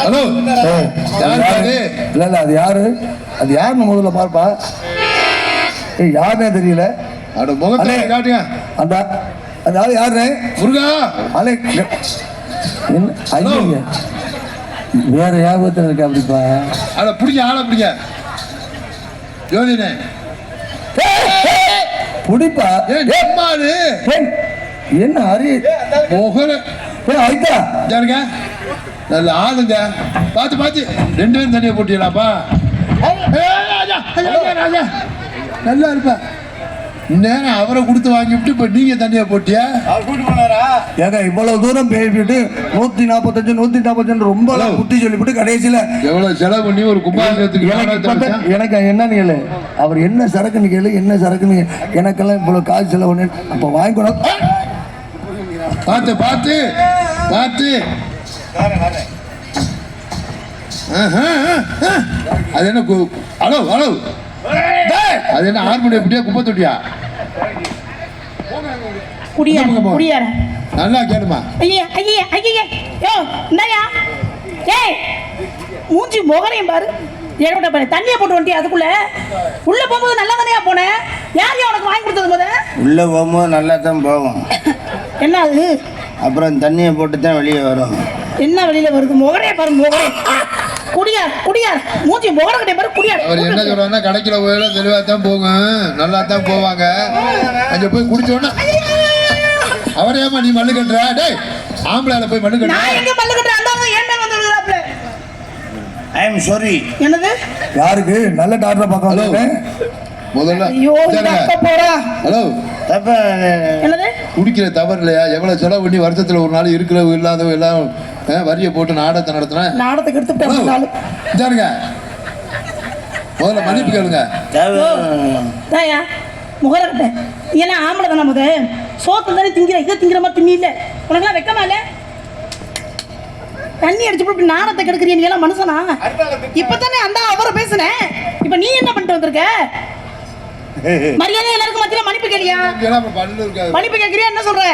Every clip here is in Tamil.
ஹலோ, இல்ல அது யாரு? அது யாருன்னு முதல்ல பார்ப்பா. யாருன்னே தெரியல. காட்டுங்க. அந்த அதாவது யாரு? முருகா. அலே ஐயா வேற யாபத்தில் இருக்க அப்படிப்பா. அத பிடிங்க, ஆளை பிடிங்க. ஜோதினே புடிப்பா. என்ன அரி முகல ஐயா ஜாருங்க. நல்ல ஆளுங்க. பார்த்து பார்த்து 2 பேரும் தனியா போட்டீங்களாப்பா. நல்லா இருப்பா. நேரம் அவரை கொடுத்து வாங்கிவிட்டு இப்ப நீங்க தனியா போட்டியா? ஏங்க இவ்வளவு தூரம் பேசிட்டு 145 145 ரொம்ப குத்தி சொல்லிவிட்டு கடைசியில எவ்வளவு செலவு பண்ணி ஒரு கும்பாபிஷேகத்துக்கு எனக்கு என்னன்னு கேளு. அவர் என்ன சரக்குன்னு கேளு, என்ன சரக்குன்னு. எனக்கெல்லாம் இவ்வளவு காசு செலவு பண்ணி அப்ப வாங்கிக்கணும். பார்த்து பார்த்து பார்த்து. அது என்ன ஹலோ ஹலோ, அது என்ன ஹார்மோனியம் எப்படியா குப்பை தொட்டியா? நல்லா கேளுமா. மூஞ்சி முகரையும் பாரு. என்னோட பாரு தண்ணியை போட்டு வந்துட்டியா? அதுக்குள்ள உள்ள போகும்போது நல்லா தானே போனேன். யாரையும் உனக்கு வாங்கி கொடுத்தது போத? உள்ள போகும்போது நல்லா தான் போகும். என்ன அது? அப்புறம் தண்ணியை போட்டு தான் வெளியே வரும். என்ன வெளியில வருது? முகரைய பாரு, முகரை. குடியார் குடியார் மூஞ்சி முகர கட்டை பாரு. குடியார். அவர் என்ன சொல்றாருன்னா கடைக்குள்ள போயில தெளிவா தான் போகும், நல்லா தான் போவாங்க. அங்க போய் குடிச்சோன்னா அவர் ஏமா நீ மல்லு கட்டுற? டேய் ஆம்பளைல போய் மல்லு கட்டுற. நான் எங்க மல்லு கட்டுற? அந்தாங்க ஏன் வந்துறாப்ல. ஐ அம் சாரி. என்னது? யாருக்கு? நல்ல டாக்டர் பார்க்க வந்தேன் முதல்ல. ஐயோ அக்க போறா. ஹலோ தப்ப என்னது? குடிக்கிற தவறு இல்லையா? எவ்வளவு செலவு பண்ணி வருஷத்துல ஒரு நாள் இருக்கிறவங்க இல்லாதவங்க எல்லாம் வரியை போட்டு நாடகத்தை நடத்தினா நாடகத்துக்கு எடுத்துட்டாங்க. சரிங்க, முதல்ல மன்னிப்பு கேளுங்க. தாயா முகரக்கட்டை ஏன்னா ஆம்பளை தானே முத சோத்து தானே திங்கிற. இதை திங்கிற மாதிரி திண்ணி இல்லை. உனக்கெல்லாம் வெக்கமா இல்லை? தண்ணி அடிச்சு போட்டு நாடத்தை கெடுக்கிறிய நீ எல்லாம் மனுஷனா? இப்பதானே அந்த அவரை பேசுனேன். இப்ப நீ என்ன பண்ணிட்டு வந்திருக்க? மரியாதை எல்லாருக்கும் மத்தியில மன்னிப்பு கேளியா? மன்னிப்பு கேட்கிறியா? என்ன சொல்ற?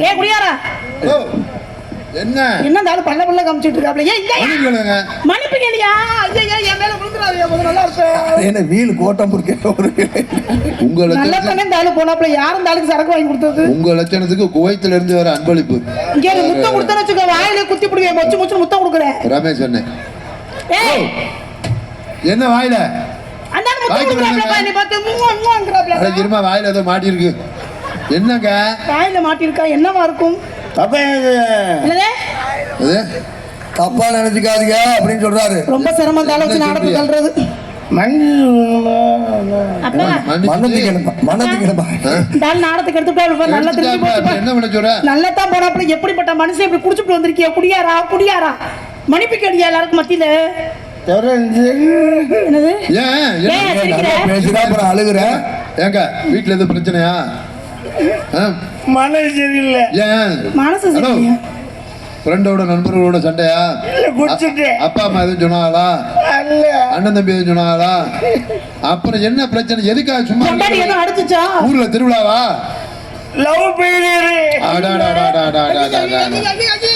ஏ குடியாரா என்ன என்ன தாளு பல்ல பல்ல காமிச்சிட்டு இருக்காப்ல. ஏய் இல்ல மன்னிப்பு கேளியா? ஐயா என் மேல விழுந்துறாதே. நல்லா இருப்பேன். என்ன வீல் கோட்டம்பூர் கேட்டவரு உங்க நல்ல பண்ணே தாளு போனாப்ல. யாரும் தாளுக்கு சரக்கு வாங்கி கொடுத்தது? உங்க லட்சணத்துக்கு குவைத்துல இருந்து வர அன்பளிப்பு. இங்க முத்தம் கொடுத்தன வச்சுக்க வாயிலே குத்தி புடிங்க. மொச்சு மொச்சு முத்தம் கொடுக்குறேன். ரமேஷ் அண்ணே. ஏய் என்ன வாயில? அண்ணா முத்தம் கொடுக்குறாப்ல. நீ பாத்து மூங்கங்கறாப்ல. அட இருமா, வாயில ஏதோ மாட்டி இருக்கு. என்னங்க வாயில மாட்டி இருக்கா? என்னவா இருக்கும்? தப்ப என்னது? அது தப்பா நினைச்சுக்காதீங்க அப்படின்னு சொல்றாரு. ரொம்ப சிரமம் தாள வச்சு நாடகம் தள்ளுறது. நாடத்துக்கு எடுத்துட்டு நல்லா திரும்பி போச்சு. என்ன பண்ண சொல்ற? நல்லா தான் போனாப்ல. எப்படிப்பட்ட மனுஷன் இப்படி குடிச்சுட்டு வந்திருக்கிய? குடியாரா குடியாரா? மன்னிப்பு கேடியா எல்லாருக்கும் மத்தியில? என்னது? அழுகுற? ஏங்க வீட்டுல எதுவும் பிரச்சனையா? மனசு சரியில்லை. ஏன் மனசு சரியில்லையா? ஃப்ரெண்டோட நண்பர்களோட சண்டையா? அப்பா அம்மா எதுவும் சொன்னாங்களா? அண்ணன் தம்பி எதுவும் சொன்னாங்களா? அப்புறம் என்ன பிரச்சனை? எதுக்காக சும்மா அடிச்சுச்சா? ஊர்ல திருவிழாவா? Love failure.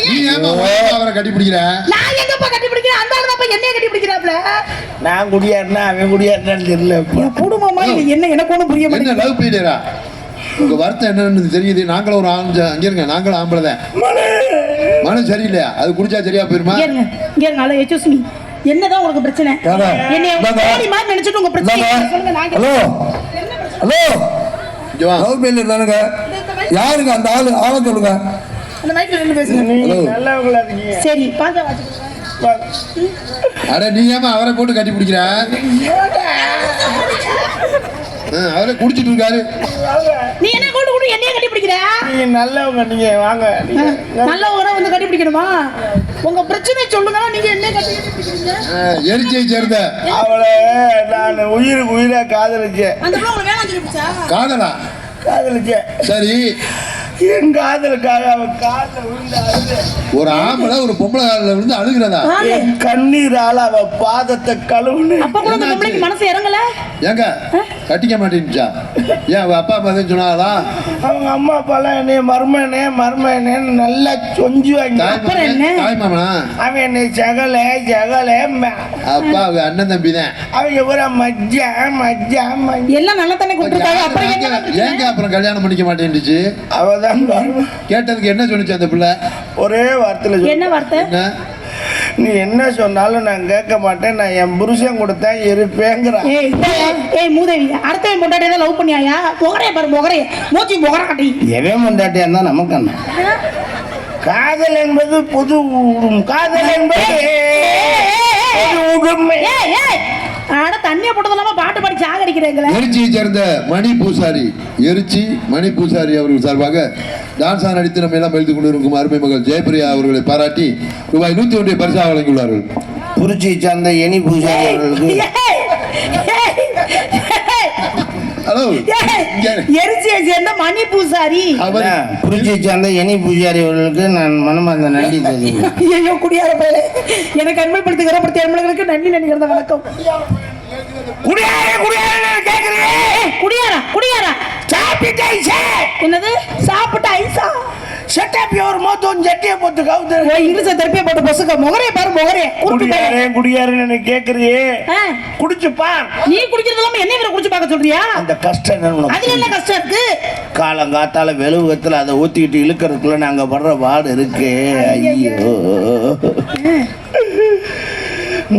நீ ஏமா அவரை கட்டி பிடிக்கிற? நான் எங்கப்பா கட்டி பிடிக்கிறேன்? அந்த ஆளு தான் என்னைய கட்டி பிடிக்கிறாப்ல. நான் குடியாருனா அவன் குடியாருனான்னு தெரியல. குடும்பமா என்ன எனக்கு ஒன்றும் புரிய மாட்டேங்குது. என்ன லவ் ஃபெயிலியரா? உங்க வருத்தம் என்னன்னு தெரியுது. நாங்களும் ஒரு அங்க இருங்க, நாங்களும் ஆம்பளை தான். மனம் சரியில்லையா? அது குடிச்சா சரியா போயிருமா? இங்க நல்லா எக்ஸ்கியூஸ் மீ, என்னதான் உங்களுக்கு பிரச்சனை? என்னைய கோடி மாதிரி நினைச்சிட்டு உங்க பிரச்சனை சொல்லுங்க. நான் ஹலோ ஹலோ லவ் ஃபெயிலியர் தானுங்க. யாருங்க அந்த ஆளு? ஆள சொல்லுங்க. அந்த மைக்ல நின்னு பேசுங்க. நல்லவங்களா இருக்கீங்க. சரி பாத்தா வாச்சு. அட நீ ஏமா அவரை போட்டு கட்டி பிடிக்கிற? அவரே குடிச்சிட்டு இருக்காரு. நீ என்ன கொண்டு கொண்டு என்னைய கட்டி பிடிக்கிற? நீங்க நல்லவங்க, நீங்க வாங்க. நல்லவங்க வந்து கட்டி பிடிக்கணுமா? உங்க பிரச்சனை சொல்லுங்க. நீங்க என்ன கட்டி பிடிக்கிறீங்க? எரிச்சை சேர்ந்த அவளை நான் உயிருக்கு உயிரா காதலிச்சேன். அந்த பொண்ணு உங்களுக்கு வேணாம் சொல்லிச்சா? காதலா? காதலிச்சேன். சரி என் காதலுக்காக அவன் காலில் விழுந்து அழுது ஒரு ஆம்பளை ஒரு பொம்பளை காலில் விழுந்து அழுகிறதா? என் கண்ணீரால அவ பாதத்தை கழுவுனு. அப்ப கூட அந்த பொம்பளைக்கு மனசு இறங்கல. ஏங்க கட்டிக்க மாட்டேன்னுச்சா? ஏன் அவங்க அப்பா அம்மா எதுவும் சொன்னாங்களா? அவங்க அம்மா அப்பாலாம் என்னை மருமனேன்னு நல்லா கொஞ்சுவாங்க. அப்புறம் என்ன? தாய் மாமனா? அவன் என்னை ஜகல அப்பா அவங்க அண்ணன் தம்பி தான். அவங்க ஒரு மஜ்ஜா எல்லாம் நல்லா தானே கொடுத்துருக்காங்க. அப்புறம் என்ன? ஏங்க அப்புறம் கல்யாணம் பண்ணிக்க மாட்டேன்னுச்சு? அவதான் கேட்டதுக்கு என்ன சொன்னுச்சு அந்த பிள்ளை? ஒரே வார்த்தையில என்ன வார்த்தை? என்ன? நீ என்ன சொன்னாலும் நான் கேட்க மாட்டேன், நான் என் புருஷன் கொடுத்தா இருப்பேங்கிறான். ஏய் மூதேவி, அடுத்த பொண்டாட்டி தான் லவ் பண்ணியாயா? முகரைய பாரு, முகரைய மூச்சி முகர கட்டி. எவன் பொண்டாட்டியா இருந்தா நமக்கு என்ன? காதல் என்பது பொது காதல் என்பது ஆட தண்ணிய போட்டது பாட்டு பாடி சாகடிக்கிறீங்களே. எரிச்சியை சேர்ந்த மணி பூசாரி அவர்கள் சார்பாக டான்ஸா நடித்து நம்ம எல்லாம் எழுதி கொண்டிருக்கும் அருமை மகள் ஜெயபிரியா அவர்களை பாராட்டி ரூபாய் 101 பரிசாக வழங்கியுள்ளார்கள். குறிச்சியை சார்ந்த எனி பூசாரி அவர்களுக்கு ஹலோ எரிச்சியை சேர்ந்த மணி பூசாரி குறிச்சியை சார்ந்த எனி பூஜாரி அவர்களுக்கு நான் மனமார்ந்த நன்றி தெரிவிக்கிறேன். ஐயோ குடியார பயலே, எனக்கு அன்புப்படுத்தி கரப்படுத்தி அன்பர்களுக்கு நன்றி நினைக்கிறத வணக்கம். குடியாரா என்னது சாப்பிட்ட ஐசா செட்டப் யோர் மோத்தோன் ஜட்டியை போட்டு கவுத்து இங்கிலீஷ திருப்பிய போட்டு பசுக்க முகரே பாரு முகரே. குடியாரே கேக்குறியே, குடிச்சு பார். நீ குடிக்கிறது இல்லாம என்ன வேற குடிச்சு பார்க்க சொல்றியா? அந்த கஷ்டம் அதுல என்ன கஷ்டம் இருக்கு? காலங்காத்தால வெளுவத்துல அதை ஊத்திக்கிட்டு இழுக்கிறதுக்குள்ள நாங்க படுற பாடு இருக்கு. ஐயோ,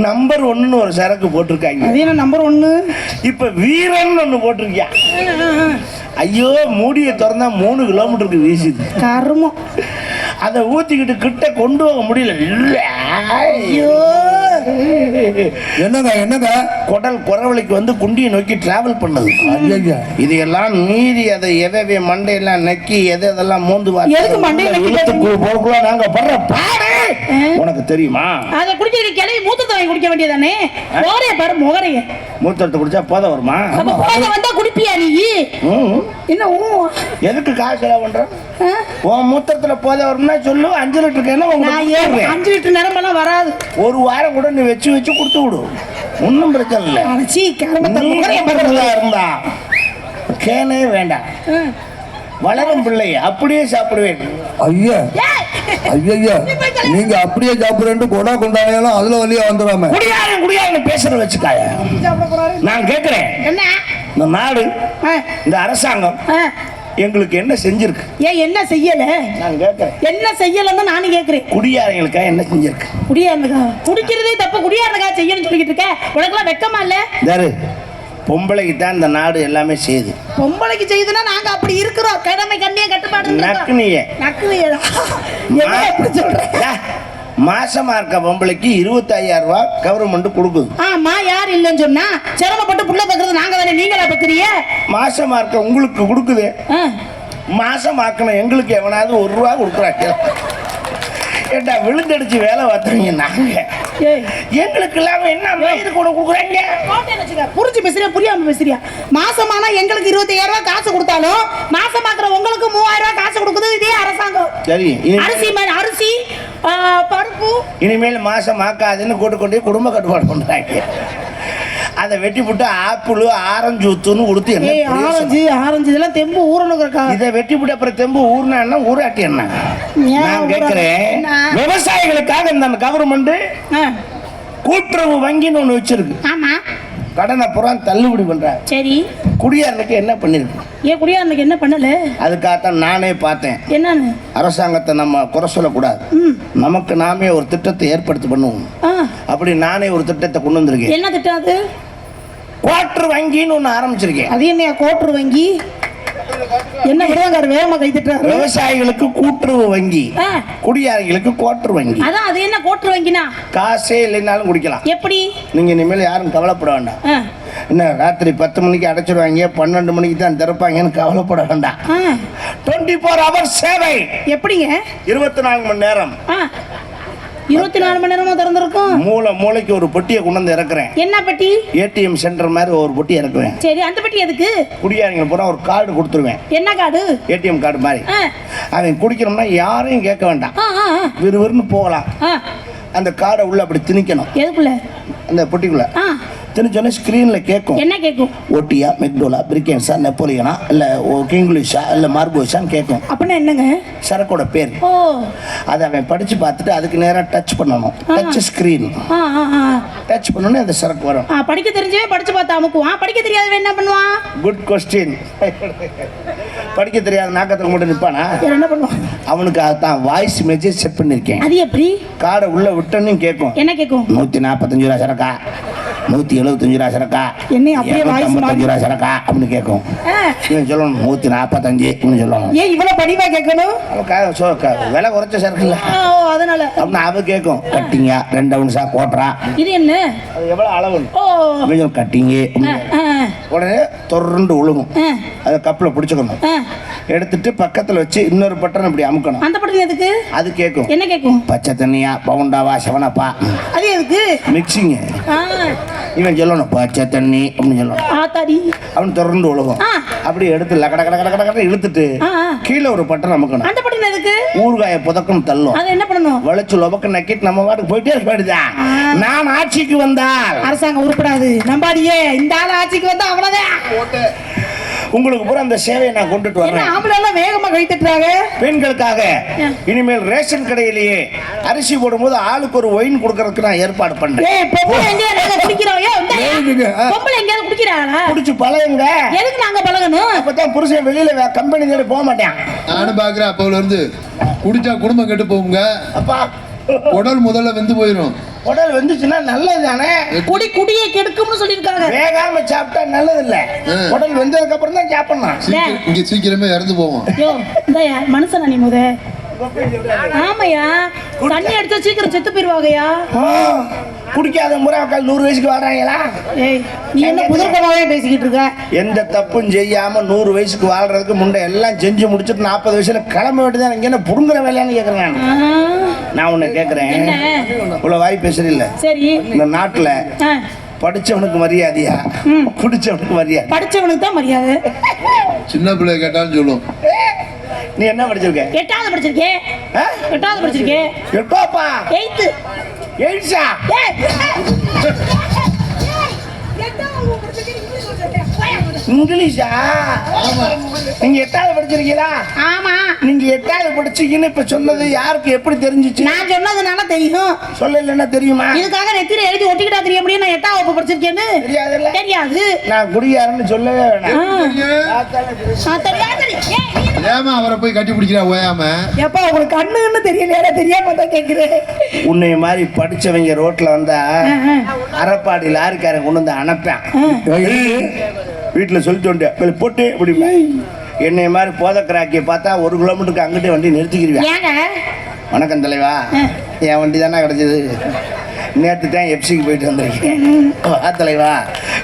நம்பர் 1 ஒரு சரக்கு போட்டிருக்காங்க. அது என்ன நம்பர் 1? இப்ப வீரன் ஒண்ணு போட்டிருக்கியா? ஐயோ, மூடியை திறந்தா 3 கிலோமீட்டருக்கு வீசுது. கருமம். அதை ஊத்திக்கிட்டு கிட்ட கொண்டு போக முடியல. ஐயோ, என்னங்க குடல் குறவழிக்கு வந்து குண்டியை நோக்கி டிராவல் பண்ணது. இதையெல்லாம் மீறி அதை எதை மண்டையெல்லாம் நக்கி எதெல்லாம் மோந்து போக்குள்ள நாங்க படுற பாடு உனக்கு தெரியுமா? அதை குடிக்கிற கிளவி மூத்தத்தை வாங்கி குடிக்க வேண்டியதானே? முகரைய பாரு முகரைய. மூத்தத்தை குடிச்சா போத வருமா? போத வந்தா குடிப்பியா நீ? என்ன எதுக்கு காசு செலவு பண்ற? உன் மூத்திரத்துல போத வரும்னா சொல்லு. 5 லிட்டருக்கு என்ன 5 லிட்டர் நிரம்பெல்லாம் வராது. ஒரு வாரம் கூட நீ வச்சு கொடுத்து விடு, ஒன்னும் பிரச்சனை இல்லை. இருந்தா கேனே வேண்டாம், வளரும் பிள்ளை அப்படியே சாப்பிடுவேன். ஐயா நீங்க அப்படியே சாப்பிடுறேன் கொடா கொண்டாடினாலும் அதுல வழியா வந்துடாம குடியாரன் பேசுற வச்சுக்காய. நான் கேட்கிறேன், இந்த நாடு இந்த அரசாங்கம் எங்களுக்கு என்ன செஞ்சிருக்கு? ஏன் என்ன செய்யல? நான் கேட்கிறேன், என்ன செய்யலன்னு நானும் கேட்கிறேன். குடியாரங்களுக்காக என்ன செஞ்சிருக்கு? குடியாரனுக்கா? குடிக்கிறதே தப்பு, குடியாரனுக்கா செய்யணும்னு சொல்லிட்டு இருக்க. உனக்குலாம் வெக்கமா இல்ல? யாரு? பொம்பளைக்கு தான் இந்த நாடு எல்லாமே செய்யுது. பொம்பளைக்கு செய்யுதுன்னா நாங்க அப்படி இருக்கிறோம். கடமை கண்ணிய கட்டுப்பாடு நக்குனியே எப்படி சொல்ற? மாசமா இருக்க பொம்பளைக்கு 25,000 ரூபாய் கவர்மெண்ட் கொடுக்குது. ஆமா, யார் இல்லைன்னு சொன்னா? சிரமப்பட்டு புள்ள பக்கிறது நாங்க தானே, நீங்களா பக்கிறீங்க? மாசமா இருக்க உங்களுக்கு கொடுக்குது. மாசமாக்கணும் எங்களுக்கு எவனாவது 1 ரூபா கொடுக்குறாங்க. ஏண்டா விழுந்தடிச்சு வேலை பார்த்தீங்க நாங்க, எங்களுக்கு இல்லாம என்ன வயிறு கூட கொடுக்குறாங்க? புரிஞ்சு பேசுறியா புரியாம பேசுறியா? மாசமானா எங்களுக்கு 25,000 ரூபாய் காசு கொடுத்தாலும் மாசமாக்குற உங்களுக்கு 3000 ரூபாய் காசு கொடுக்குது இதே அரசாங்கம். சரி, அரிசி பருப்பு இனிமேல் மாசம் ஆக்காதுன்னு கூட்டு கொண்டே குடும்ப கட்டுப்பாடு பண்றாங்க. அதை வெட்டி போட்டு ஆப்பிள் ஆரஞ்சு ஊத்துன்னு கொடுத்து ஆரஞ்சு இதெல்லாம் தெம்பு ஊறணுக்கா. இதை வெட்டி போட்டு அப்புறம் தெம்பு ஊர்னா ஊராட்டி என்ன? நான் கேட்கிறேன், விவசாயிகளுக்காக இந்த கவர்மெண்ட் கூட்டுறவு வங்கின்னு ஒண்ணு வச்சிருக்கு. ஆமா, கடனை புறா தள்ளுபடி பண்றாங்க. சரி, குடியாரனுக்கு என்ன பண்ணிருக்கு? ஏன் குடியாரனுக்கு என்ன பண்ணல? அதுக்காகத்தான் நானே பார்த்தேன். என்னன்னு? அரசாங்கத்தை நம்ம குறை சொல்லக்கூடாது, நமக்கு நாமே ஒரு திட்டத்தை ஏற்படுத்தி பண்ணுவோம். அப்படி நானே ஒரு திட்டத்தை கொண்டு வந்திருக்கேன். என்ன திட்டம் அது? கோட்டர் வங்கின்னு ஒண்ணு ஆரம்பிச்சிருக்கேன். அது என்ன கோட்டர் வங்கி? என்ன விடுவாங்க வேகமா கை திட்டுறாரு. விவசாயிகளுக்கு கூட்டுறவு வங்கி, குடியாரிகளுக்கு கோட்டர் வங்கி. அதான் அது என்ன கோட்டர் வங்கினா? காசே இல்லைனாலும் குடிக்கலாம். எப்படி? நீங்க இனிமேல் யாரும் கவலைப்பட வேண்டாம். என்ன ராத்திரி 10 மணிக்கு அடைச்சிருவாங்க, 12 மணிக்கு தான் திறப்பாங்கன்னு கவலைப்பட வேண்டாம். 24 hours சேவை. எப்படிங்க? 24 மணி நேரம் 24 மணி நேரமா திறந்திருக்கும். மூளைக்கு ஒரு பொட்டியை கொண்டு வந்து இறக்குறேன். என்ன பெட்டி? ஏடிஎம் சென்டர் மாதிரி ஒரு பொட்டி இறக்குவேன். சரி, அந்த பெட்டி எதுக்கு? குடியாரங்க பூரா ஒரு கார்டு கொடுத்துருவேன். என்ன கார்டு? ஏடிஎம் கார்டு மாதிரி. ஆ. அவன் குடிக்கணும்னா யாரையும் கேட்க வேண்டாம், ஆ, ஆ, ஆ. விறுவிறுன்னு போகலாம். ஆ. அந்த கார்டை உள்ள அப்படி திணிக்கணும், எதுக்குள்ள? அந்த பொட்டிக்குள்ள ஆ. திணிச்சோன்னே ஸ்க்ரீனில் கேட்கும். என்ன கேட்கும்? ஓட்டியா, மெக்டோலா, பிரிக்கன்ஸா, நெப்போலியனா, இல்லை கிங்கிலீஷா, இல்லை மார்போஷான்னு கேட்கும். அப்படின்னா என்னங்க? சரக்கோட பேர். ஓ. அதை அவன் படித்து பார்த்துட்டு அதுக்கு நேராக டச் பண்ணணும். Touch screen. ஆ, ஆ, ஆ. டச் பண்ணோன்னே அந்த சரக்கு வரும். படிக்க தெரிஞ்சவே படிச்சு பார்த்து அமுக்குவான். படிக்க தெரியாதவன் என்ன பண்ணுவான்? Good question. படிக்க தெரியாத நாக்கத்துக்கு மட்டும் நிற்பானா? வேற என்ன பண்ணுவான்? அவனுக்கு அதான் வாய்ஸ் மெசேஜ் செட் பண்ணியிருக்கேன். அது எப்படி? கார்டை உள்ள விட்டோன்னு கேட்கும். என்ன கேட்கும்? 145 ரூபா சரக்கா, 175 ரூபா சரக்கா, என்னை அப்படியே வாய்ஸ் 255 ரூபா சரக்கா அப்படின்னு கேட்கும். ஆ. இவன் சொல்லணும் 145 அப்படின்னு சொல்லணும். ஏன் இவ்வளவு பணிவா கேட்கணும்? விலை குறைச்ச சரக்கு இல்லை ஓ, அதனால அப்படின்னு அவ கேட்கும். கட்டிங்க 2 ounce கோட்டரா, இது என்ன? அது எவ்வளோ அளவு? ஓ. கட்டிங்க. ஆ, ஆ, உடனே தொடர்ந்து விழுகும். ஆ. அதை கப்பில் பிடிச்சிக்கணும். ஆ. எடுத்துட்டு பக்கத்தில் வச்சு இன்னொரு பட்டன் இப்படி அமுக்கணும். அந்த பட்டன் எதுக்கு? அது கேட்கும். என்ன கேட்கும்? பச்சை தண்ணியா, பவுண்டாவா, செவனப்பா, அது எதுக்கு? மிக்சிங்க. ஆ. இவன் சொல்லணும் பச்சை தண்ணி அப்படின்னு சொல்லணும். ஆத்தாடி. அவன் தொடர்ந்து விழுகும். ஆ. அப்படி எடுத்து கட கட கட கட கட இழுத்துட்டு ஆ, ஆ. கீழே ஒரு பட்டன் அமுக்கணும். அந்த பட்டன் எதுக்கு? ஊறுகாயை புதக்கும் தள்ளும். அது என்ன பண்ணணும்? வளைச்சு லொபக்க நக்கிட்டு நம்ம பாட்டுக்கு போயிட்டே இருக்க வேண்டியதான். நான் ஆட்சிக்கு வந்தால் அரசாங்கம் உருப்படாது, நம்பாடியே. இந்த ஆள் ஆட்சிக்கு வந்தா அவ்வளவுதான். உங்களுக்கு பூரா அந்த சேவையை நான் கொண்டுட்டு என்ன வரேன். ஆம்பளை எல்லாம் வேகமா கை தட்டுறாங்க? பெண்களுக்காக இனிமேல் ரேஷன் கடையிலேயே அரிசி போடும்போது ஆளுக்கு ஒரு ஒயின் கொடுக்கறதுக்கு நான் ஏற்பாடு பண்றேன். ஏய், பொம்பளை எங்கேயாவது நாங்க குடிக்கிறோம்? ஏய், இந்தா. பொம்பளை எங்கேயாவது குடிக்கிறாங்களா? குடிச்சு பழகுங்க. எதுக்கு நாங்க பழகணும்? அப்பதான் புருஷன் வெளியில கம்பெனி தேடி போக மாட்டேன். நானும் பாக்குறேன். அப்போல இருந்து குடிச்சா குடும்பம் கெட்டு போகுங்க. அப்பா உடல் முதல்ல வெந்து போயிடும். உடல் வந்துச்சுன்னா நல்லது தானே. குடியை கெடுக்கும்னு சொல்லியிருக்காங்க. வேகாம சாப்பிட்டா நல்லது இல்ல. உடல் வெந்ததுக்கு அப்புறம் தான் சாப்பிடணும். இங்க சீக்கிரமே இறந்து போவோம். யோ, இந்தாயா மனுஷனா நீ முத? ஆமையா, தண்ணி அடிச்சா சீக்கிரம் செத்து போயிருவாங்கயா. குடிக்காத முறாக்கள் 100 வயசுக்கு வாழ்றாங்களா? ஏய், நீ என்ன புதுக்கமாவே பேசிக்கிட்டு இருக்க? எந்த தப்பும் செய்யாம 100 வயசுக்கு வாழ்றதுக்கு முண்டை எல்லாம் செஞ்சு முடிச்சுட்டு 40 வயசுல கிளம்ப வேண்டியதான். இங்க என்ன புடுங்குற வேலையான்னு கேக்குறேன். நான் உன்னை கேக்குறேன், இவ்வளவு வாய் பேசுறீல்ல? சரி. இந்த நாட்டுல படிச்சவனுக்கு மரியாதையா, குடிச்சவனுக்கு மரியாதை? படிச்சவனுக்கு தான் மரியாதை. சின்ன பிள்ளை கேட்டாலும் சொல்லும். நீ என்ன படிச்சிருக்க? 8வது படிச்சிருக்கேன். 8வது படிச்சிருக்கேன். 8ஆப்பா? 8th. 8ஆ? இங்கிலீஷா? நீங்க 8வது படிச்சிருக்கீங்களா? ஆமா. நீங்க 8வது படிச்சீங்கன்னு இப்ப சொன்னது யாருக்கு எப்படி தெரிஞ்சிச்சு? நான் சொன்னதுனால தெரியும். சொல்லலைன்னா தெரியுமா? இதுக்காக நெத்தியில எழுதி ஒட்டிக்கிட்டா தெரிய முடியும் நான் 8வது வகுப்பு படிச்சிருக்கேன்னு? தெரியாதுல்ல? தெரியாது. நான் குடியாரன்னு சொல்லவே வேணாம். ஏமா அவரை போய் கட்டி பிடிக்கிறா ஓயாம? எப்பா உங்களுக்கு கண்ணுன்னு தெரியலையா? தெரியாம தான் கேட்கிறேன். உன்னை மாதிரி படிச்சவங்க ரோட்ல வந்தா அரைப்பாடி லாரிக்காரன் கொண்டு வந்து அனுப்பான். வீட்டுல சொல்லிட்டு வந்தேன் போட்டு இப்படி. என்னை மாதிரி போதக்கராக்கிய பார்த்தா 1 கிலோமீட்டருக்கு அங்கிட்டே வண்டி நிறுத்திக்கிடுவேன். வணக்கம் தலைவா, என் வண்டி தானே கிடைச்சது. நேற்று தான் எஃப்சிக்கு போயிட்டு வந்திருக்கேன். வா தலைவா,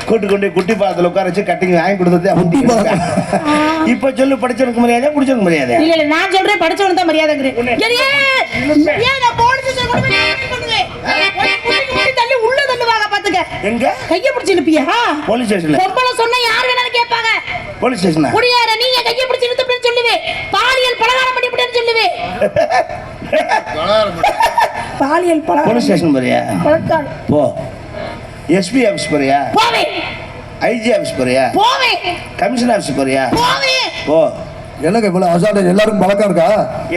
கொண்டு குட்டி பாலத்தில் உட்கார வச்சு கட்டிங் வாங்கி கொடுத்தது. இப்ப சொல்லு, படிச்சவனுக்கு மரியாதை, குடிச்சவனுக்கு மரியாதை? இல்ல நான் சொல்றேன், படிச்சவனுக்கு தான் மரியாதைங்கிறேன். தள்ளி உள்ள தள்ளுவாங்க பாத்துக்க. எங்க கைய பிடிச்சு இழுப்பியா? போலீஸ் ஸ்டேஷன்ல. பொம்பளை சொன்னா யார் வேணாலும் கேட்பாங்க. போலீஸ் ஸ்டேஷனா? குடியார நீங்க கைய பிடிச்சு இழுத்துப்பேன்னு சொல்லுவேன். பாலியல் பலகாரம் பண்ணிவிட்டேன்னு சொல்லுவேன். பாலியல் பலகாரம். போலீஸ் ஸ்டேஷன் போறியா? போ. எஸ்பி ஆபீஸ் போறியா? போவே. ஐஜி ஆபீஸ் போறியா? போவே. கமிஷன் ஆபீஸ் போறியா? போவே. போ. எனக்கு இவ்வளவு அசால்ட் எல்லாருக்கும் பழக்கம் இருக்கா?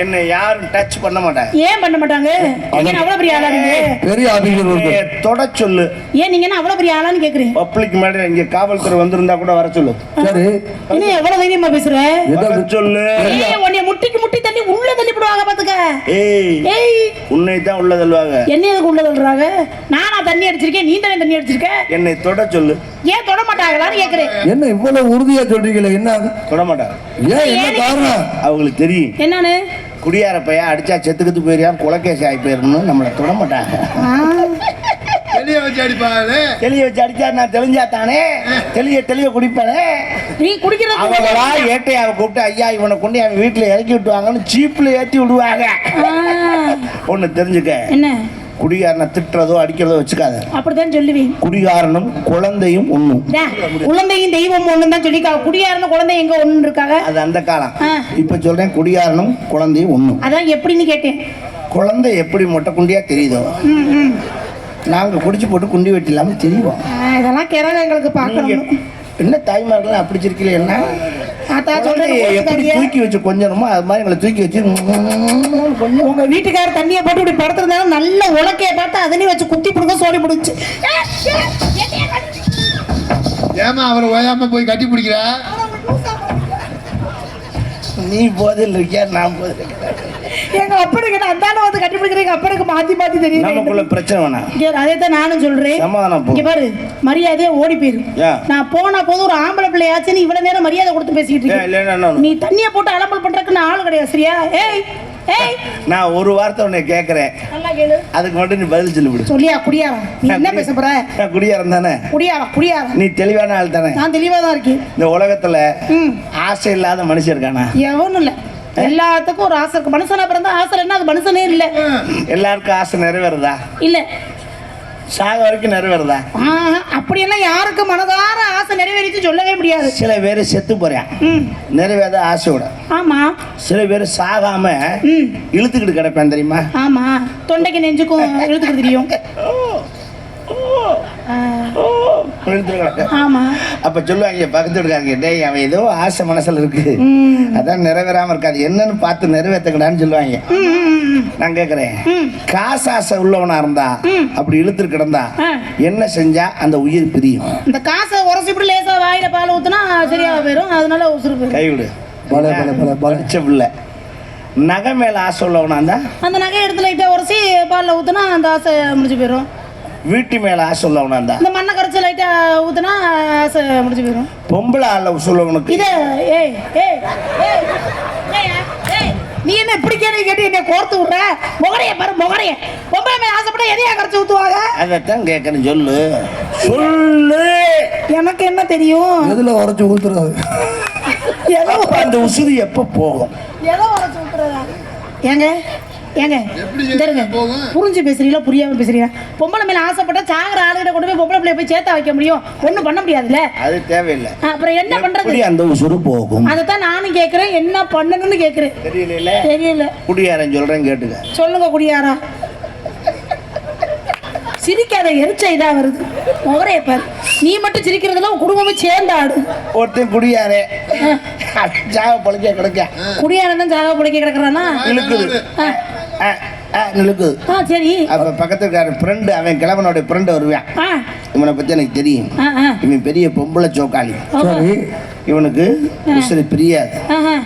என்னை யாரும் டச் பண்ண மாட்டாங்க. ஏன் பண்ண மாட்டாங்க? நீங்க அவ்வளவு பெரிய ஆளா? நீங்க பெரிய ஆபீசர் தொட சொல்லு. ஏன் நீங்க என்ன அவ்வளவு பெரிய ஆளான்னு கேக்குறேன்? பப்ளிக் மேல இங்க காவல்துறை வந்திருந்தா கூட வர சொல்லு. சரி, நீ எவ்வளவு தைரியமா பேசுற? வர சொல்லு. ஏய், உன்னை முட்டிக்கு முட்டி தள்ளி உள்ள தள்ளி போடுவாங்க பாத்துக்க. ஏய், ஏய், உன்னை தான் உள்ள தள்ளுவாங்க. என்ன எதுக்கு உள்ள தள்ளுறாங்க? நானா தண்ணி அடிச்சிருக்கேன், நீ தானே தண்ணி அடிச்சிருக்க. என்னை தொட சொல்லு. ஏன் தொட மாட்டாங்களான்னு கேக்குறேன். என்ன இவ்வளவு உறுதியா சொல்றீங்களே? என்ன தொட மாட்டாங்க. ஏன், என்ன காரணம்? அவங்களுக்கு தெரியும். என்னன்னு? குடியார பையன் அடிச்சா செத்துக்கிட்டு போயிருயா, குலக்கேசி ஆகி போயிடணும். நம்மளை தொட மாட்டாங்க. வெளியே வச்சு அடிப்பாங்களே. தெளிய வச்சு அடிச்சா நான் தெளிஞ்சா தானே தெளிய குடிப்பானே. நீ குடிக்கிறது அவங்களா ஏட்டையாவை கூப்பிட்டு ஐயா இவனை கொண்டு அவன் வீட்டுல இறக்கி விட்டுவாங்கன்னு ஜீப்ல ஏத்தி விடுவாங்க. ஒண்ணு தெரிஞ்சுக்க, என்ன குடிகாரனை திட்டுறதோ அடிக்கிறதோ வச்சுக்காத. அப்படித்தான் சொல்லுவேன். குடிகாரனும் குழந்தையும் ஒண்ணும். குழந்தையும் தெய்வம் ஒண்ணும் தான் சொல்லிக்கா. குடிகாரனும் குழந்தை எங்க ஒண்ணு இருக்காங்க? அது அந்த காலம். இப்ப சொல்றேன், குடிகாரனும் குழந்தையும் ஒண்ணும். அதான் எப்படின்னு கேட்டேன். குழந்தை எப்படி மொட்டை குண்டியா தெரியுதோ, நாங்க குடிச்சு போட்டு குண்டி வெட்டி இல்லாம தெரியும். இதெல்லாம் கிறங்க எங்களுக்கு பார்க்கணும். என்ன தாய்மார்கள் அப்படி இருக்கல, என்ன எப்படி தூக்கி வச்சு கொஞ்சமா அது மாதிரி எங்களை தூக்கி வச்சு உங்க வீட்டுக்காரர் தண்ணியை போட்டு இப்படி படுத்திருந்தாலும் நல்ல உலக்கைய பார்த்து அதனையும் வச்சு குத்தி பிடிக்க சோடி பிடிச்சு. ஏமா அவர் ஓயாம போய் கட்டி பிடிக்கிற? நீ போதில் இருக்கியா, நான் போதில் எங்க அப்பனுக்கு அந்தான வந்து கண்டுபிடிக்கிறீங்க. அப்பனுக்கு மாத்தி மாத்தி தெரியும். நமக்குள்ள பிரச்சனை வேணாம். அதே தான் நானும் சொல்றேன். சமாதானம் இங்க பாரு, மரியாதையா ஓடி போயிரு. நான் போனா போது ஒரு ஆம்பளை பிள்ளையாச்சுன்னு இவ்வளவு நேரம் மரியாதை கொடுத்து பேசிட்டு இருக்கேன். நீ தண்ணிய போட்டு அலம்பல் பண்றதுக்கு நான் ஆளு கிடையாது, சரியா? ஏய் ஏய், நான் ஒரு வார்த்தை உன்னை கேட்கறேன், நல்லா கேளு. அதுக்கு மட்டும் நீ பதில் சொல்லி சொல்லியா? குடியாரா? நீ என்ன பேச போற? நான் குடியாரம் தானே. குடியாரா? நீ தெளிவான ஆள் தானே. நான் தெளிவா தான் இருக்கேன். இந்த உலகத்துல ஆசை இல்லாத மனுஷன் இருக்கானா? எவனும் இல்ல. எல்லாத்துக்கும் ஒரு ஆசை இருக்கு. மனுஷனா பிறந்தா ஆசை இல்லைன்னா அது மனுஷனே இல்ல. எல்லாருக்கும் ஆசை நிறைவேறதா? இல்ல. சாக வரைக்கும் நிறைவேறதா? அப்படியெல்லாம் யாருக்கும் மனதார ஆசை நிறைவேறிச்சு சொல்லவே முடியாது. சில பேர் செத்து போறேன் நிறைவேற ஆசையோட. ஆமா. சில பேர் சாகாம இழுத்துக்கிட்டு கிடப்பேன் தெரியுமா? ஆமா, தொண்டைக்கு நெஞ்சுக்கும் இழுத்துக்கிட்டு தெரியும். அப்ப சொல்லுவாங்க பக்கத்து இருக்காங்க, டேய் அவன் ஏதோ ஆசை மனசுல இருக்கு, அதான் நிறைவேறாம இருக்காது, என்னன்னு பார்த்து நிறைவேற்றக்கூடாதுன்னு சொல்லுவாங்க. நான் கேக்குறேன், காசு ஆசை உள்ளவனா இருந்தா அப்படி இழுத்து கிடந்தா என்ன செஞ்சா அந்த உயிர் பிரியும்? இந்த காசை உரசிப்படி லேசா வாயில பால் ஊத்துனா சரியா போயிடும், அதனால உசுறு கைவிடு. படிச்ச பிள்ளை நகை மேல ஆசை உள்ளவனா இருந்தா அந்த நகை எடுத்து லைட்டா உரசி பால்ல ஊத்துனா அந்த ஆசை முடிஞ்சு போயிடும். வீட்டு மேல ஆசை உள்ளவனா இருந்தா இந்த மண்ணை கரைச்சி லைட்டா ஊத்துனா ஆசை முடிஞ்சு போயிடும். பொம்பளை ஆள சொல்லவனுக்கு இது ஏய் ஏய் ஏய், நீ என்ன இப்படி கேட்டு என்ன கோர்த்து விடுற? முகரைய பாரு, முகரைய. பொம்பளை மேல ஆசைப்பட்டா எதையா கரைச்சி ஊத்துவாங்க? அதைத்தான் கேட்கணும், சொல்லு சொல்லு. எனக்கு என்ன தெரியும்? எதுல உரைச்சு ஊத்துறது? அந்த உசுறு எப்ப போகும்? எதை உரைச்சு ஊத்துறதா? ஏங்க ஏங்க புரிஞ்சு பேசுறீங்களா புரியாம பேசுறீங்களா? பொம்பளை மேல ஆசைப்பட்டா சாகர ஆளுகிட்ட கொண்டு போய் பொம்பளை பிள்ளைய போய் சேர்த்தா வைக்க முடியும்? ஒண்ணும் பண்ண முடியாதுல்ல. அது தேவையில்லை. அப்புறம் என்ன பண்றது? அந்த உசுறு போகும். அதைத்தான் நானும் கேட்கிறேன், என்ன பண்ணணும்னு கேட்கிறேன். தெரியல. குடியாரன் சொல்றேன் கேட்டுக்க. சொல்லுங்க குடியாரா. சிரிக்காத, எரிச்ச இதா வருது. முகரைய பாரு. நீ மட்டும் சிரிக்கிறதுல குடும்பமே சேர்ந்து ஆடு. ஒருத்தன் குடியாரே ஜாக பழக்க கிடக்க. குடியாரன் தான் ஜாக பழக்க கிடக்குறானா? இழுக்குது. சரி. அப்ப பக்கத்துக்கார ஃப்ரெண்டு, அவன் கிழவனோட ஃப்ரெண்டு வருவான். இவனை பத்தி எனக்கு தெரியும். இவன் பெரிய பொம்பளை சோக்காளி. இவனுக்கு உசுறு பிரியாது.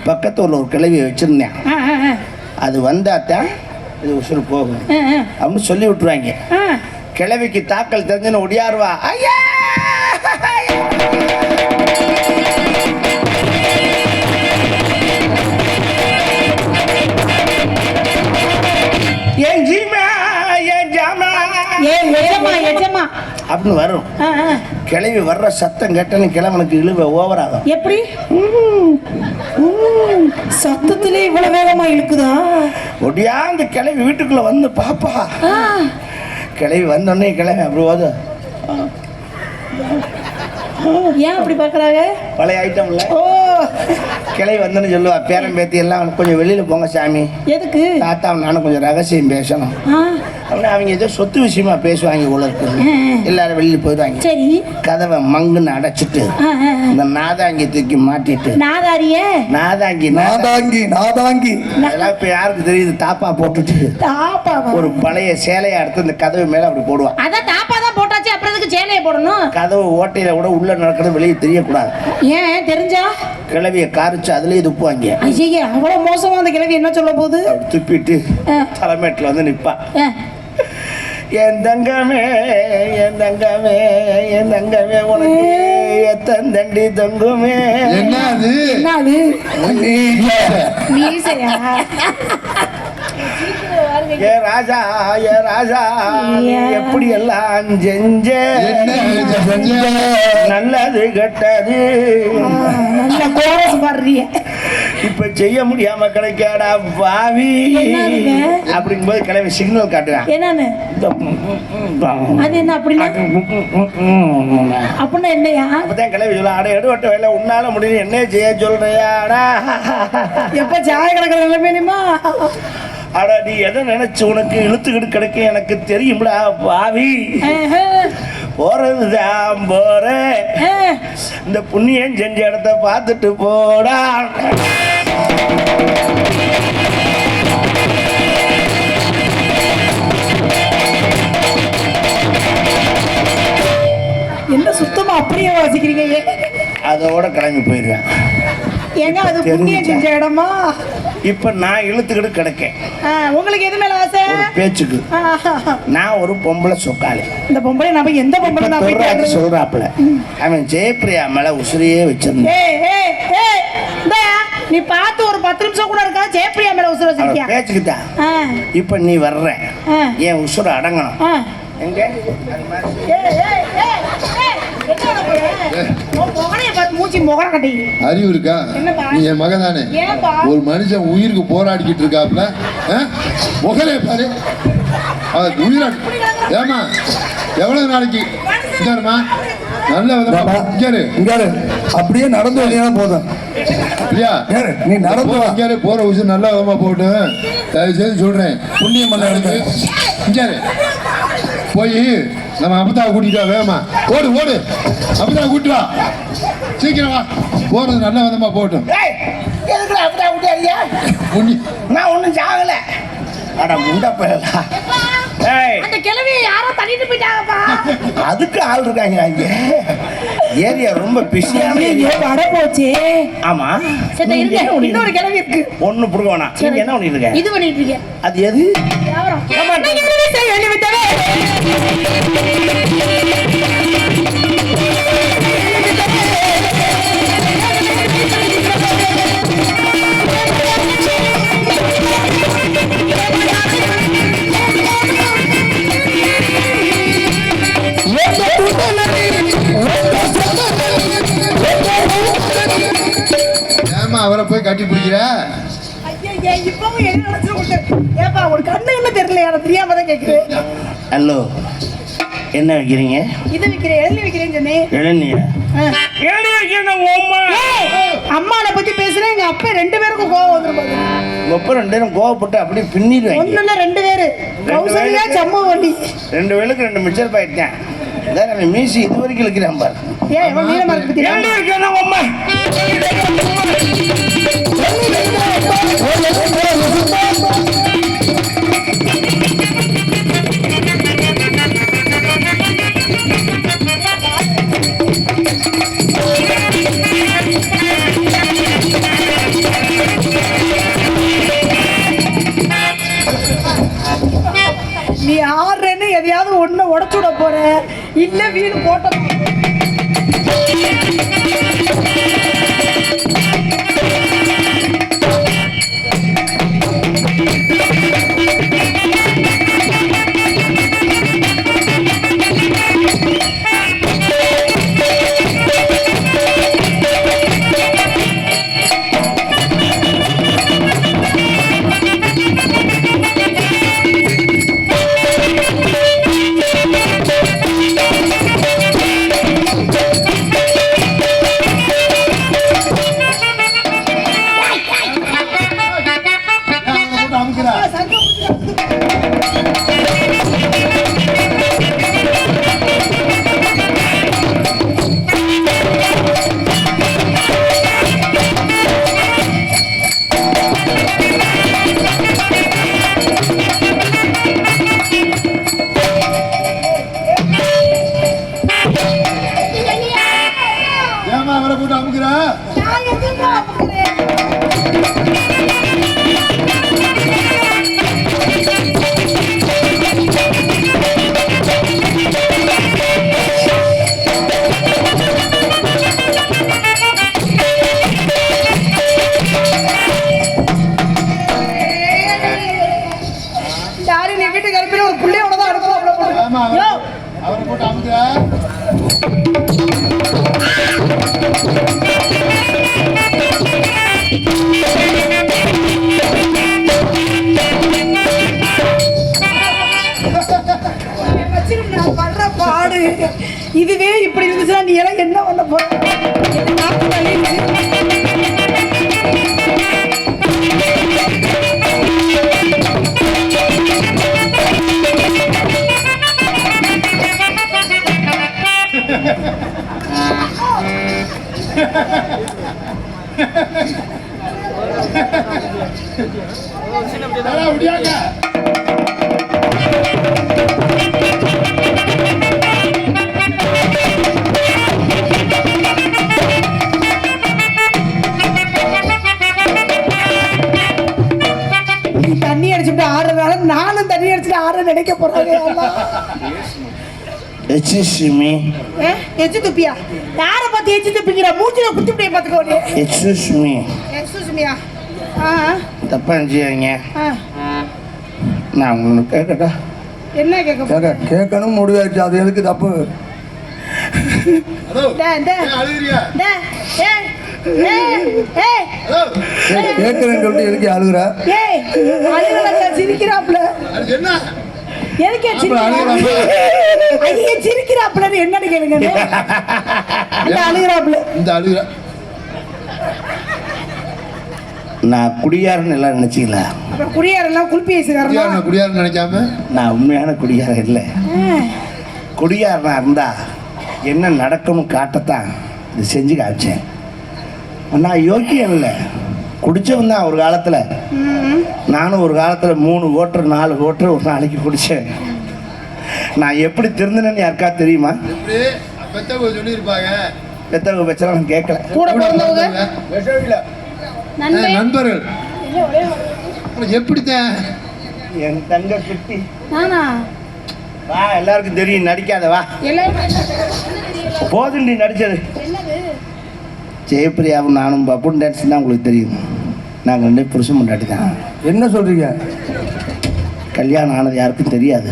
பக்கத்துல ஒரு கிழவியை வச்சிருந்தேன். அது வந்தாத்தான் இது உசுறு போகும் அப்படின்னு சொல்லி விட்டுருவாங்க. கிழவிக்கு தாக்கல் தெரிஞ்சுன்னு ஒடியாருவா. ஐயா ஏன் ஜீமா ஏன் ஜாமா ஏன் எஜமா எஜமா அப்படின்னு வரும். கிளவி வர்ற சத்தம் கேட்டன்னு கிழவனுக்கு இழுவ ஓவர் ஆகும். எப்படி சத்தத்திலே இவ்வளவு வேகமா இழுக்குதா? ஒடியா அந்த கிளவி வீட்டுக்குள்ள வந்து பாப்பா. கிளவி வந்தோடனே கிளவி அப்படி போது. ஏன் அப்படி பாக்குறாங்க? பழைய ஐட்டம்ல. ஓ, கிளவி வந்தோன்னு சொல்லுவா, பேரன் பேத்தி எல்லாம் கொஞ்சம் வெளியில போங்க சாமி. எதுக்கு? தாத்தா நானும் கொஞ்சம் ரகசியம் பேசணும். அப்படின்னா அவங்க ஏதோ சொத்து விஷயமா பேசுவாங்க போல இருக்கு. எல்லாரும் வெளியில போயிடுவாங்க. சரி. கதவை மங்குன்னு அடைச்சிட்டு இந்த நாதாங்கி தூக்கி மாட்டிட்டு. நாதாரிய நாதாங்கி நாதாங்கி நாதாங்கி அதெல்லாம் இப்ப யாருக்கு தெரியுது? தாப்பா போட்டுட்டு தாப்பா ஒரு பழைய சேலையை எடுத்து இந்த கதவு மேல அப்படி போடுவான். அதான் தாப்பா தான் போட்டாச்சு, அப்புறம் எதுக்கு சேலையை போடணும்? கதவு ஓட்டையில கூட உள்ள நடக்கிறது வெளியே தெரியக்கூடாது. ஏன் தெரிஞ்சா? கிளவிய காரிச்சு அதுலயே துப்புவாங்க. ஐயா அவ்வளவு மோசமா அந்த கிளவி என்ன சொல்ல போகுது? துப்பிட்டு தலைமேட்டில் வந்து நிப்பா. என் தங்கமே என் தங்கமே என் தங்கமே உனக்கு எத்தன் தண்டி தங்குமே. என்னது என்னது? மீசையா? ஏ ராஜா ஏ ராஜா நீ எப்படி எல்லாம் செஞ்ச என்ன செஞ்ச? நல்லது கெட்டது நல்ல கோரஸ் பாடுறிய. இப்ப செய்ய முடியாம கிடைக்காடா பாவி என்னதுங்க? அப்படிங்கும்போது கிளம்பி சிக்னல் காட்டுறான் என்னன்னு அது என்ன அப்படின்னா அப்படின்னா என்னையா? அப்பதான் கிளம்பி சொல்ல அட எடுவட்ட வேலை உன்னால முடியும் என்ன செய்ய சொல்றியாடா எப்ப சாய கிடக்கிற நிலைமையுமா? அட நீ எதை நினைச்சு உனக்கு இழுத்துக்கிட்டு கிடைக்க எனக்கு தெரியும்டா பாவி போறதுதான் போறேன் இந்த புண்ணியம் செஞ்ச இடத்த பார்த்துட்டு போடா என்ன சுத்தமா அப்படியே வாசிக்கிறீங்க? அதோட கிளம்பி போயிடுவேன். ஏங்க அது புண்ணியம் செஞ்ச இடமா? இப்ப நான் இழுத்துக்கிட்டு கிடக்கேன். உங்களுக்கு எது மேல ஆசை? ஒரு பேச்சுக்கு நான் ஒரு பொம்பளை சொக்காளி. இந்த பொம்பளை நம்ம எந்த பொம்பளை தான் போய் சொல்றாப்ல அவன் ஜெயப்பிரியா மேல உசிரியே வச்சிருந்தான். நீ பார்த்து ஒரு 10 நிமிஷம் கூட இருக்கா ஜெயப்பிரியா மேல உசுர வச்சிருக்கியா? பேச்சுக்கிட்டா இப்ப நீ வர்ற என் உசுர அடங்கணும். எங்க அறிவு இருக்கா? நீ என் மகன் தானே. ஒரு மனுஷன் உயிருக்கு போராடிக்கிட்டு இருக்காப்ல முகலே பாரு உயிராடி. ஏமா எவ்வளவு நாளைக்கு நல்ல விதமா அப்படியே நடந்து வந்தீங்கன்னா போதும். அப்படியா நீ நடந்து இங்கே போற விஷயம் நல்ல விதமா போட்டு தயவு செய்து சொல்றேன். புண்ணியம் பண்ண இங்கே போய் நம்ம அப்பதாவை கூட்டிட்டு வா. வேகமா ஓடு ஓடு அப்பதாவை கூட்டி வா. சீக்கிரம் வா. போறது நல்ல விதமா போட்டும். நான் ஒண்ணும் சாகல. அட முண்டா போயலா அந்த கிழவி யாரோ தள்ளிட்டு போயிட்டாங்கப்பா. அதுக்கு ஆள் இருக்காங்க இங்க. ஏரியா ரொம்ப பிஸியான வட போச்சு. ஆமா சரி இருங்க இன்னொரு கிழவி இருக்கு. ஒண்ணு புடுங்கவனா நீங்க என்ன பண்ணிட்டு இருக்க? இது பண்ணிட்டு இருக்கேன். அது எது? யாவரம் நம்ம கிழவி செய்ய வேண்டி விட்டவே. ஏமா அவரை போய் கட்டி பிடிக்கிற? இப்பவும் என்ன நினைச்சு ஏப்பா ஒரு கண்ணு என்ன தெரியல எனக்கு தெரியாம தான் கேட்குறேன். ஹலோ என்ன வைக்கிறீங்க? இது விற்கிறேன் எழுதி வைக்கிறேன்னு சொன்னேன். இளநீரா? எழுதி வைக்கிறேன் அம்மா. அம்மாவை பத்தி பேசுறேன். எங்க அப்பா 2 பேருக்கும் கோவம் வந்துருப்பாங்க. ஒப்ப 2 பேரும் கோவப்பட்டு அப்படியே பின்னிடுவாங்க. ஒண்ணு இல்ல 2 பேரு கௌசல்யா சம்மு வண்டி 2 வேளுக்கு 2 மிச்சர் பாயிட்டேன். இதான் மீசி இது வரைக்கும் இருக்கிறேன் பாரு. ஏன் இவன் நீளமா இருக்கு பத்தியா? எழுதி வைக்கிறேன் அம்மா. நீ ஆடுறேன்னு எதையாவது ஒண்ணு உடச்சுட போற இல்ல வீடு போட்ட அவரை போட்டு அமுக்குற? வாடா. நான் படுற பாடு இதுவே இப்படி இருந்துச்சுன்னா நீ எல்லாம் என்ன பண்ண போற? எனக்கு நாக்கு வலிக்குது. வாடா, முடியாங்க. நீ தண்ணி அடிச்சுட்டு ஆடுறதுனால நானும் தண்ணி அடிச்சுட்டு ஆட நினைக்க போறாங்க. Excuse me. எச்சு துப்பியா? யார பார்த்து எச்சு துப்பிக்கிற? மூஞ்சில குத்தி அப்படியே பார்த்துக்கோ. Excuse me. எக்ஸ்கூஸ் மீயா? தப்பா நினைச்சுக்காதீங்க. ஆ. நான் உங்களுக்கு கேட்கட்டா? என்ன கேட்க? கேட்கணும் முடிவாச்சு, அது எதுக்கு தப்பு? ஹலோ, ஏன் அழுகுறியா? ஹலோ, கேட்கறேன்னு சொல்லிட்டு எதுக்கு அழுகுற? சிரிக்கிறாப்ல. அது என்ன? எதுக்கே அப்புறம் அழுகுறாப்ல? சிரிக்கிறாப்ல என்னன்னு கேளுங்க. அழுகுறாப்ல. இந்த அழுகுற நான் குடியாரன்னு எல்லாம் நினைச்சிக்கல. அப்புறம் குடியாரெல்லாம் குளிப்பி வச்சுக்காரமா? குடியாருன்னு நினைக்காம நான் உண்மையான குடியாரம் இல்லை. குடியாரனா இருந்தா என்ன நடக்கும்னு காட்டத்தான் இது செஞ்சு காமிச்சேன். நான் யோக்கியம் இல்லை, குடிச்சவன் தான் ஒரு காலத்தில். நானும் ஒரு காலத்தில் 3 கோட்டர் 4 கோட்டர் ஒரு நாளைக்கு குடித்தேன். நான் எப்படி திருந்தினேன்னு யாருக்கா தெரியுமா? எப்படி பெத்தவங்க சொல்லியிருப்பாங்க. பெத்தவங்க வச்சலாம் நான் கேட்கல. கூட பிறந்தவங்க நண்பர்கள் எப்படித்தான்? என் தங்க குட்டி நானா? வா, எல்லாருக்கும் தெரியும், நடிக்காத வா. போதுண்டி நடிச்சது. ஜெயப்பிரியாவும் நானும் பப்புன் டான்ஸ் தான் உங்களுக்கு தெரியும். நாங்கள் 2 புருஷன் முன்னாடி தான். என்ன சொல்றீங்க? கல்யாணம் ஆனது யாருக்கும் தெரியாது.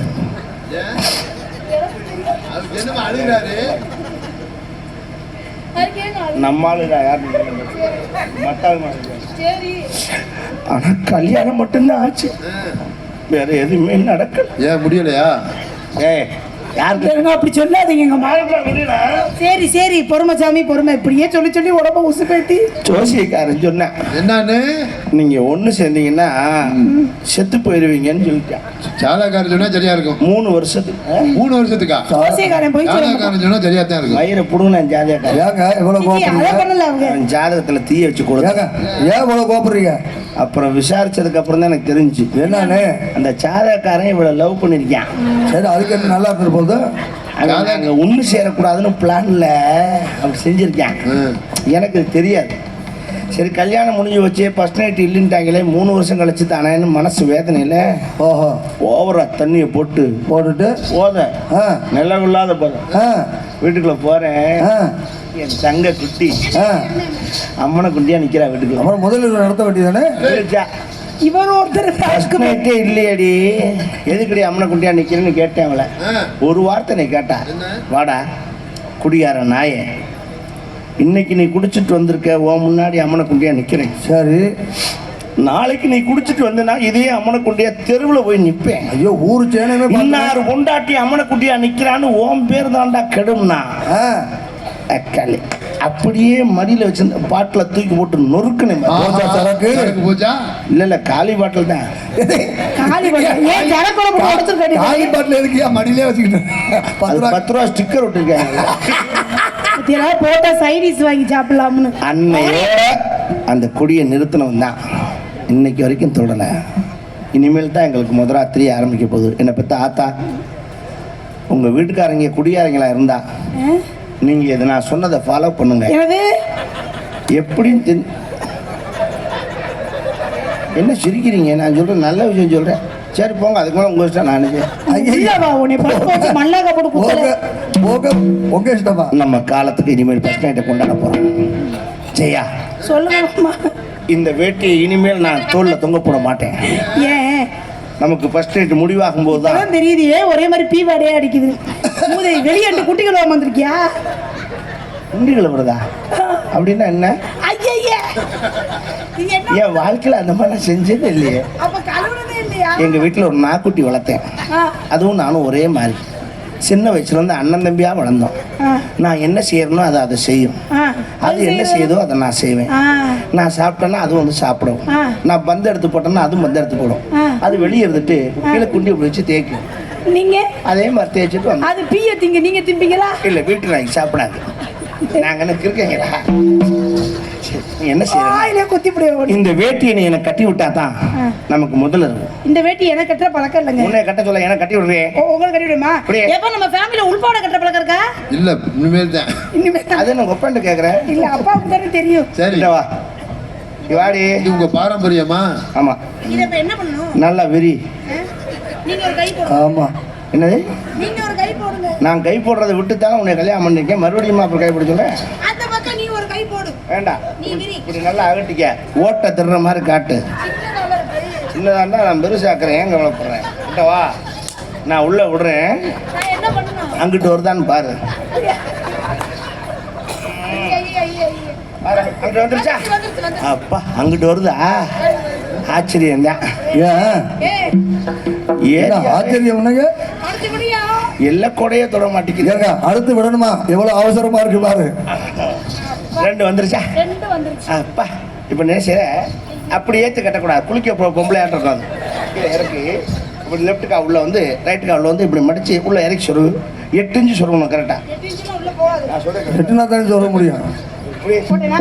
அதுக்கு என்னமா அழுகிறாரு? நம்மளும் ஆனால் கல்யாணம் மட்டும்தான் ஆச்சு, வேற எதுவுமே நடக்கல. ஏன் முடியலையா? யாருக்கு அப்படி சொல்லாதீங்க. எங்க சரி சரி, பொறுமைசாமி பொறுமை. இப்படியே சொல்லி சொல்லி உடம்ப உசுப்பேத்தி. ஜோசியக்காரன் சொன்னேன், என்னன்னு? நீங்க ஒண்ணு சேர்ந்தீங்கன்னா செத்து போயிருவீங்கன்னு சொல்லிட்டான். சாதாக்காரன் சொன்னா சரியா இருக்கும். 3 வருஷத்துக்கு. 3 வருஷத்துக்கா? ஜோசியக்காரன் போய் சாதாக்காரன் சொன்னா சரியா தான் இருக்கும். வயிறை புடுங்கினேன் ஜாதகக்காரன். ஏங்க இவ்வளவு அதை பண்ணல அவங்க. அவன் ஜாதகத்துல தீய வச்சு கொடுத்தாங்க. ஏன் இவ்வளவு கோபுறீங்க? அப்புறம் விசாரிச்சதுக்கு அப்புறம் தான் எனக்கு தெரிஞ்சு என்னன்னு. அந்த ஜாதகக்காரன் இவ்வளவு லவ் பண்ணிருக்கான். சரி, அதுக்கு என்ன நல்லா இருந்துட்டு போகுது? அங்க ஒண்ணு சேரக்கூடாதுன்னு பிளான்ல அப்படி செஞ்சிருக்கான். எனக்கு இது தெரியாது. சரி, கல்யாணம் முடிஞ்சு வச்சு ஃபர்ஸ்ட் நைட் இல்லைன்ட்டாங்களே, 3 வருஷம் கழிச்சு தானேன்னு மனசு வேதனையில ஓஹோ ஓவரா தண்ணியை போட்டுட்டு போத நிலவில்லாத போத வீட்டுக்குள்ள போறேன். என் தங்க குட்டி அம்மனை குட்டியா நிக்கிறா வீட்டுக்குள்ள. அப்புறம் முதல்ல நடத்த வேண்டியதானே? இவர் ஒருத்தர் இல்லையடி, எதுக்கடி அம்மனை குட்டியா நிக்கிறேன்னு கேட்டேன். அவளை ஒரு வார்த்தை நீ கேட்டா, வாடா குடியார நாயே, இன்னைக்கு நீ குடிச்சிட்டு வந்திருக்க, உன் முன்னாடி அம்மனை குண்டியா நிக்கிறேன். சரி, நாளைக்கு நீ குடிச்சிட்டு வந்தனா இதே அம்மனை குண்டியா தெருவில் போய் நிற்பேன். ஐயோ, ஊரு சேனமே இன்னாரு கொண்டாட்டி அம்மனை குண்டியா நிக்கிறான்னு ஓம் பேர் தாண்டா கெடும்னா அக்காளி அப்படியே மடியில வச்சிருந்த பாட்டில தூக்கி போட்டு நொறுக்குனேன். சரக்கு போச்சா? இல்ல காலி பாட்டில் தான். காலி பாட்டில் எதுக்கியா மடியிலே வச்சுக்கிட்டேன். 10 ரூபா ஸ்டிக்கர் விட்டுருக்காங்க. போட்டா சைடிஸ் வாங்கி சாப்பிடலாம்னு அன்னையோட அந்த கொடியை நிறுத்தினவன் தான் இன்னைக்கு வரைக்கும் தொடலை. இனிமேல் தான் எங்களுக்கு முதராத்திரி ஆரம்பிக்க போகுது. என்னை பற்றி ஆத்தா, உங்கள் வீட்டுக்காரங்க குடியாரங்களா இருந்தா நீங்கள் இதை நான் சொன்னதை ஃபாலோ பண்ணுங்க. எப்படின்னு என்ன சிரிக்கிறீங்க? நான் சொல்கிறேன், நல்ல விஷயம் சொல்கிறேன். சரி போங்க, அதுக்கு மேலே உங்கள் இஷ்டம். நான் நம்ம காலத்துக்கு இனிமேல் ஃபர்ஸ்ட் நைட்டை கொண்டாட போகிறோம். ஜெயா சொல்லுங்க. இந்த வேட்டியை இனிமேல் நான் தோளில் தொங்க போட மாட்டேன். ஏன்? நமக்கு ஃபர்ஸ்ட் நைட் முடிவாகும் போது தான் அதான் தெரியுது ஏன் ஒரே மாதிரி பீவாடையே அடிக்குது மூதை வெளியாண்டு குட்டிகள் வந்திருக்கியா குண்டிகளை வருதா அப்படின்னா என்ன ஐயா நீங்க என்ன என் வாழ்க்கையில் அந்த மாதிரி நான் செஞ்சதே இல்லையே. அப்ப கழுவுனதே இல்லையா எங்கள் வீட்டில் ஒரு நாய்க்குட்டி வளர்த்தேன். அதுவும் நானும் ஒரே மாதிரி சின்ன வயசுலேருந்து அண்ணன் தம்பியாக வளர்ந்தோம். நான் என்ன செய்யறனோ அதை செய்யும், அது என்ன செய்யுதோ அதை நான் செய்வேன். நான் சாப்பிட்டேன்னா அது வந்து சாப்பிடும், நான் பந்து எடுத்து போட்டேன்னா அதுவும் பந்து எடுத்து போடும். அது வெளியே இருந்துட்டு கீழே குண்டி இப்படி வச்சு தேய்க்கும். நீங்க அதே மாதிரி தேய்ச்சிட்டு வந்து அது பீய திங்க நீங்க திம்பிங்களா? இல்லை வீட்டு நாய்க்கு சாப்பிடாது. நாங்கள் என்ன இருக்கீங்களா? என்ன செய்யறேன் குத்தி இந்த வேட்டியை நீ எனக்கு கட்டி விட்டா தான் நமக்கு முதல்ல இருக்கும். இந்த வேட்டி எனக்கு கட்டுற பழக்கம் இல்லைங்க. உன்னை கட்ட சொல்ல எனக்கு கட்டி விடுறேன். உங்களுக்கு கட்டி விடுமா? எப்ப நம்ம ஃபேமிலில உள்பாட கட்டுற பழக்கம் இருக்கா? இல்ல இனிமேல் தான். அது நான் ஒப்பண்ட கேக்குறேன். இல்ல அப்பாவுக்கு தானே தெரியும். சரி வா வாடி. இது உங்க பாரம்பரியமா? ஆமா. இத இப்ப என்ன பண்ணனும்? நல்லா வெறி. நீங்க ஒரு கை போடுங்க. ஆமா. என்னது? நீங்க ஒரு கை போடுங்க. நான் கை போடுறதை விட்டு தான் உன்னை கல்யாணம் பண்ணிருக்கேன். மறுபடியும் அப்புறம் கை போட சொல்ல அந்த பக்கம் நீ ஒரு கை போடு. வேண்டாம். நீ விரி. இப்படி நல்லா அகட்டிக்க. ஓட்ட திருற மாதிரி காட்டு. சின்னதாண்டா நான் பெருசாக்குறேன். ஏன் கவலைப்படுறேன்? கிட்ட வா, நான் உள்ள விடுறேன். நான் என்ன பண்ணனும்? அங்கிட்டு வருதான்னு பாரு. அங்கிட்டு வந்துருச்சா? அப்பா அங்கிட்டு வருதா? ஆச்சரியம் தான். ஏன் ஆச்சரியம்? அடுத்து விடியா? எல்லா கொடையே தொட மாட்டேங்குது. அடுத்து விடணுமா? எவ்வளவு அவசரமா இருக்கு பாரு. ரெண்டு வந்துருச்சா? ரெண்டு வந்துருச்சு. அப்பா இப்ப நேச அப்படி ஏத்து கட்டக்கூடாது. குளிக்க பொம்பளை ஆட்டம் இருக்காது. கீழே இறக்கி இப்படி லெஃப்ட் கா உள்ள வந்து ரைட் காலில் வந்து இப்படி மடிச்சு உள்ள இறக்கி சொருகு. 8 இன்ச்சு சொருகணும் கரெக்டா. 8 இன்ச்சுல உள்ள போகாது. நான் சொல்றேன். எட்டுனா தானே சொல்ல முடியும். போட்டேனா?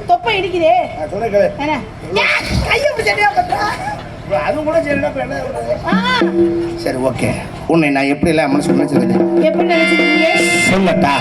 தொப்பை இடிக்குதே. நான் சொல்றேன். என்ன? கைய பிடிச்சடியா பண்றா? அது கூட சரிடா. சரி ஓகே. உன்னை நான் எப்படி எல்லாம் மனசு நினைச்சிருக்கேன். எப்படி நினைச்சிருக்கீங்க? சொல்லட்டா?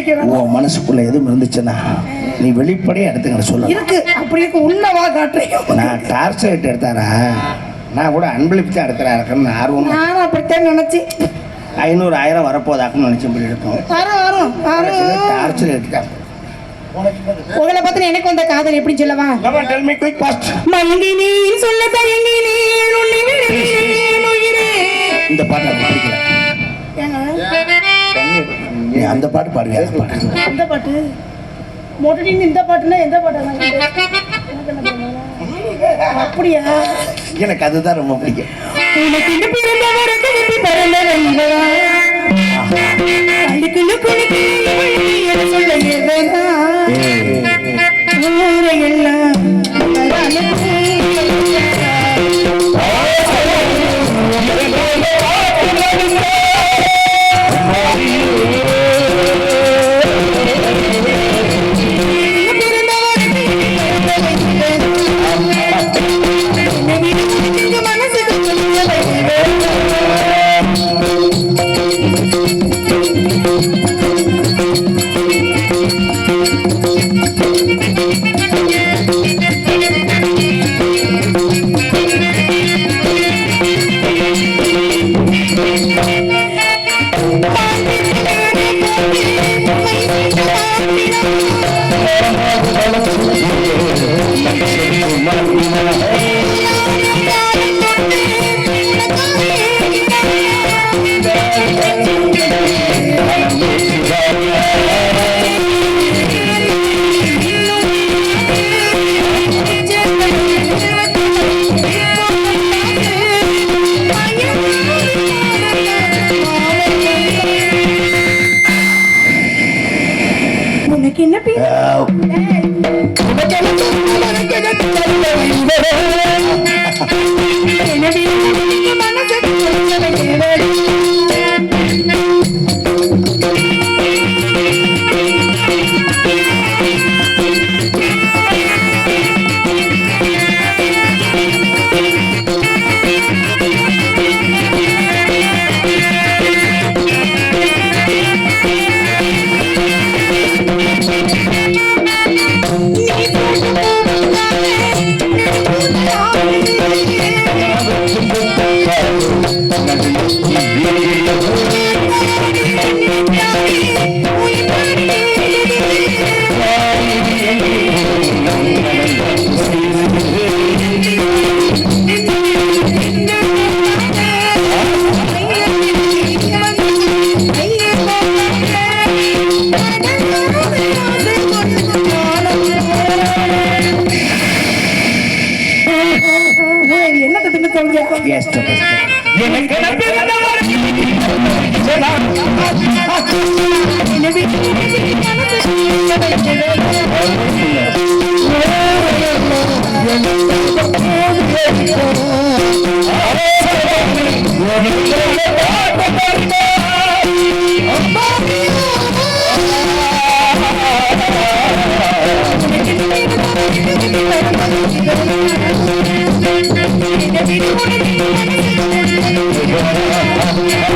வைக்கிறேன். உன் மனசுக்குள்ள எதுவும் இருந்துச்சுன்னா நீ வெளிப்படையா எடுத்துக்கிற சொல்ல. இருக்கு அப்படி இருக்கு, உள்ள வா காட்டுறேன். நான் டார்ச் லைட் எடுத்தாரா, நான் கூட அன்பளிப்பு தான் எடுத்துறாருன்னு ஆர்வம். நானும் அப்படித்தான் நினைச்சேன். 500 1000 வரப்போதாக்குன்னு நினைச்சேன். இப்படி எடுத்தோம் வரும் டார்ச் லைட் தான். உங்களை பார்த்து எனக்கு வந்த காதல் எப்படி சொல்லவா? Come on, tell me quick fast. மயங்கினி சொல்ல தயங்கினி இந்த பாட்டு எனக்கு பிடிக்கல. நீ அந்த பாட்டு பாடுங்க. அந்த பாட்டு மொட்டடின்னு இந்த பாட்டுன்னா எந்த பாட்டு? அப்படியா? எனக்கு அதுதான் ரொம்ப பிடிக்கும். உனக்கு பிறந்தவருக்கு பிறந்த வைவரா அடிக்குள்ள குளிக்கு சொல்ல ஊரையெல்லாம் என்ன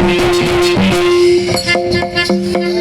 Thank you.